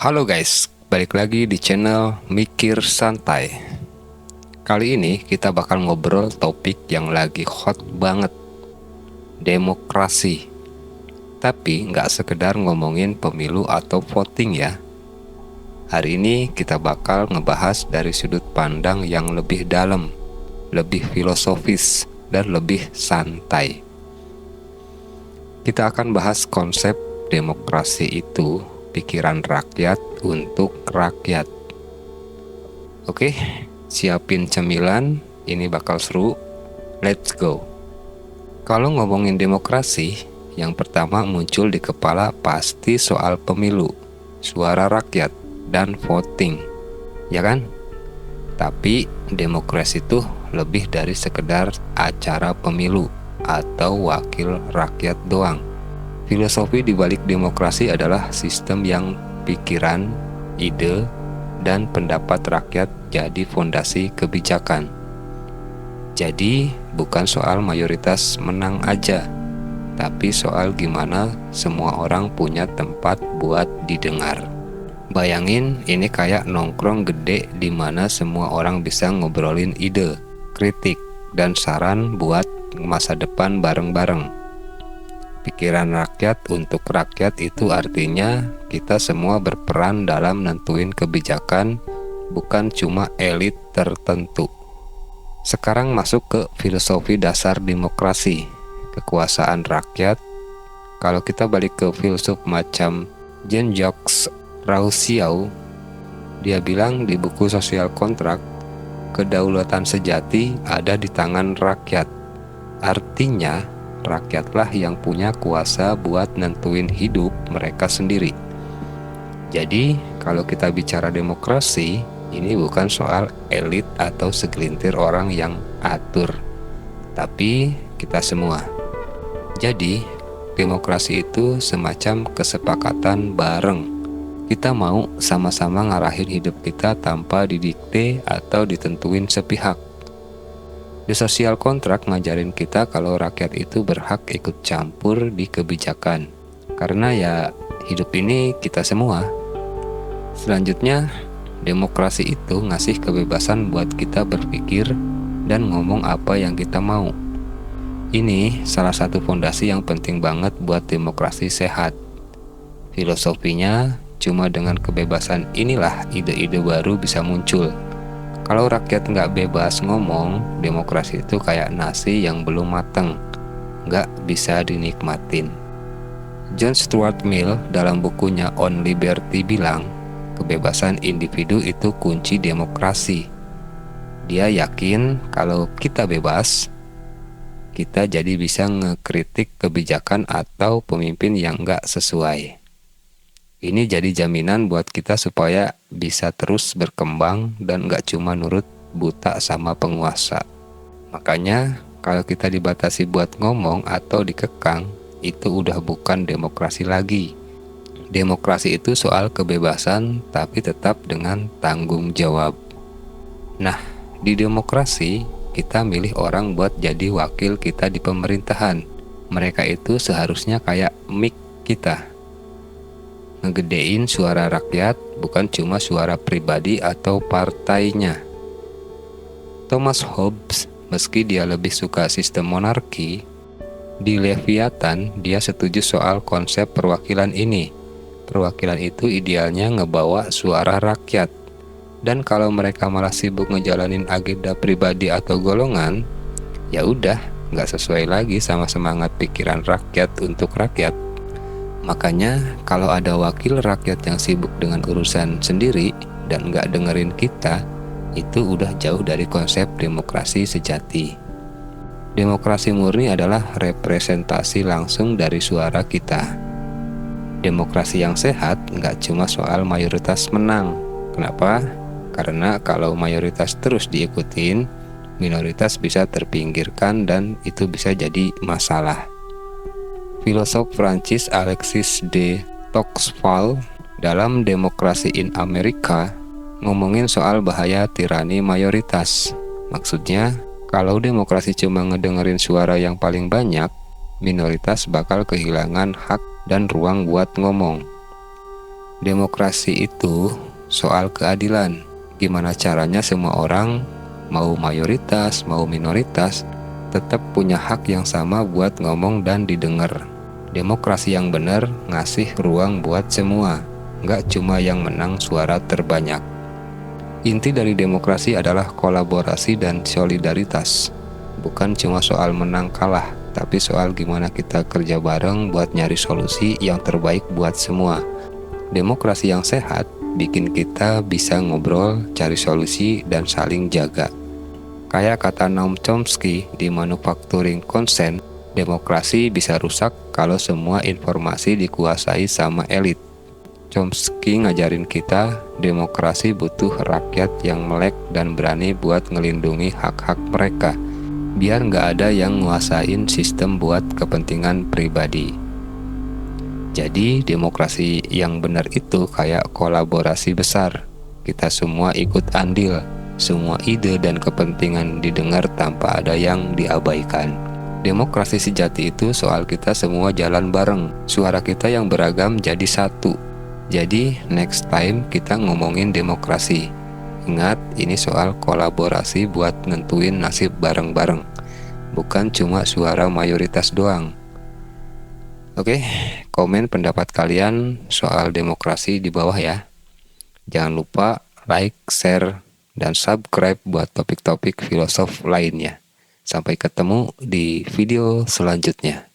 Halo guys, balik lagi di channel Mikir Santai. Kali ini kita bakal ngobrol topik yang lagi hot banget, demokrasi. Tapi nggak sekedar ngomongin pemilu atau voting ya. Hari ini kita bakal ngebahas dari sudut pandang yang lebih dalam, lebih filosofis, dan lebih santai. Kita akan bahas konsep demokrasi itu, pikiran rakyat untuk rakyat. Oke, siapin cemilan, ini bakal seru. Let's go. Kalau ngomongin demokrasi, yang pertama muncul di kepala pasti soal pemilu, suara rakyat, dan voting, ya kan? Tapi demokrasi itu lebih dari sekedar acara pemilu atau wakil rakyat doang. Filosofi di balik demokrasi adalah sistem yang pikiran, ide, dan pendapat rakyat jadi fondasi kebijakan. Jadi, bukan soal mayoritas menang aja, tapi soal gimana semua orang punya tempat buat didengar. Bayangin ini kayak nongkrong gede di mana semua orang bisa ngobrolin ide, kritik, dan saran buat masa depan bareng-bareng. Pikiran rakyat untuk rakyat itu artinya kita semua berperan dalam nentuin kebijakan, bukan cuma elit tertentu. Sekarang masuk ke filosofi dasar demokrasi, kekuasaan rakyat. Kalau kita balik ke filsuf macam Jean-Jacques Rousseau, dia bilang di buku Sosial Kontrak, kedaulatan sejati ada di tangan rakyat. Artinya, rakyatlah yang punya kuasa buat nentuin hidup mereka sendiri. Jadi, kalau kita bicara demokrasi, ini bukan soal elit atau segelintir orang yang atur, tapi kita semua. Jadi, demokrasi itu semacam kesepakatan bareng. Kita mau sama-sama ngarahin hidup kita tanpa didikte atau ditentuin sepihak. Di sosial kontrak ngajarin kita kalau rakyat itu berhak ikut campur di kebijakan. Karena ya hidup ini kita semua. Selanjutnya, demokrasi itu ngasih kebebasan buat kita berpikir dan ngomong apa yang kita mau. Ini salah satu fondasi yang penting banget buat demokrasi sehat. Filosofinya, cuma dengan kebebasan inilah ide-ide baru bisa muncul. Kalau rakyat nggak bebas ngomong, demokrasi itu kayak nasi yang belum mateng, nggak bisa dinikmatin. John Stuart Mill dalam bukunya On Liberty bilang, kebebasan individu itu kunci demokrasi. Dia yakin kalau kita bebas, kita jadi bisa ngekritik kebijakan atau pemimpin yang nggak sesuai. Ini jadi jaminan buat kita supaya bisa terus berkembang dan gak cuma nurut buta sama penguasa. Makanya kalau kita dibatasi buat ngomong atau dikekang, itu udah bukan demokrasi lagi. Demokrasi itu soal kebebasan tapi tetap dengan tanggung jawab. Nah, di demokrasi kita milih orang buat jadi wakil kita di pemerintahan. Mereka itu seharusnya kayak mic kita, ngegedein suara rakyat, bukan cuma suara pribadi atau partainya. Thomas Hobbes, meski dia lebih suka sistem monarki, di Leviathan dia setuju soal konsep perwakilan ini. Perwakilan itu idealnya ngebawa suara rakyat. Dan kalau mereka malah sibuk ngejalanin agenda pribadi atau golongan, ya udah, nggak sesuai lagi sama semangat pikiran rakyat untuk rakyat. Makanya kalau ada wakil rakyat yang sibuk dengan urusan sendiri dan nggak dengerin kita, itu udah jauh dari konsep demokrasi sejati. Demokrasi murni adalah representasi langsung dari suara kita. Demokrasi yang sehat nggak cuma soal mayoritas menang. Kenapa? Karena kalau mayoritas terus diikutin, minoritas bisa terpinggirkan dan itu bisa jadi masalah. Filosof Prancis Alexis de Tocqueville dalam Demokrasi in America ngomongin soal bahaya tirani mayoritas. Maksudnya, kalau demokrasi cuma ngedengerin suara yang paling banyak, minoritas bakal kehilangan hak dan ruang buat ngomong. Demokrasi itu soal keadilan. Gimana caranya semua orang, mau mayoritas, mau minoritas, tetap punya hak yang sama buat ngomong dan didengar. Demokrasi yang benar ngasih ruang buat semua, nggak cuma yang menang suara terbanyak. Inti dari demokrasi adalah kolaborasi dan solidaritas. Bukan cuma soal menang kalah, tapi soal gimana kita kerja bareng buat nyari solusi yang terbaik buat semua. Demokrasi yang sehat bikin kita bisa ngobrol, cari solusi, dan saling jaga. Kayak kata Noam Chomsky di Manufacturing Consent, demokrasi bisa rusak kalau semua informasi dikuasai sama elit. Chomsky ngajarin kita, demokrasi butuh rakyat yang melek dan berani buat ngelindungi hak-hak mereka, biar nggak ada yang nguasain sistem buat kepentingan pribadi. Jadi demokrasi yang benar itu kayak kolaborasi besar. Kita semua ikut andil, semua ide dan kepentingan didengar tanpa ada yang diabaikan. Demokrasi sejati itu soal kita semua jalan bareng, suara kita yang beragam jadi satu. Jadi next time kita ngomongin demokrasi, ingat ini soal kolaborasi buat nentuin nasib bareng-bareng, bukan cuma suara mayoritas doang. Oke, komen pendapat kalian soal demokrasi di bawah ya. Jangan lupa like, share, dan subscribe buat topik-topik filosof lainnya. Sampai ketemu di video selanjutnya.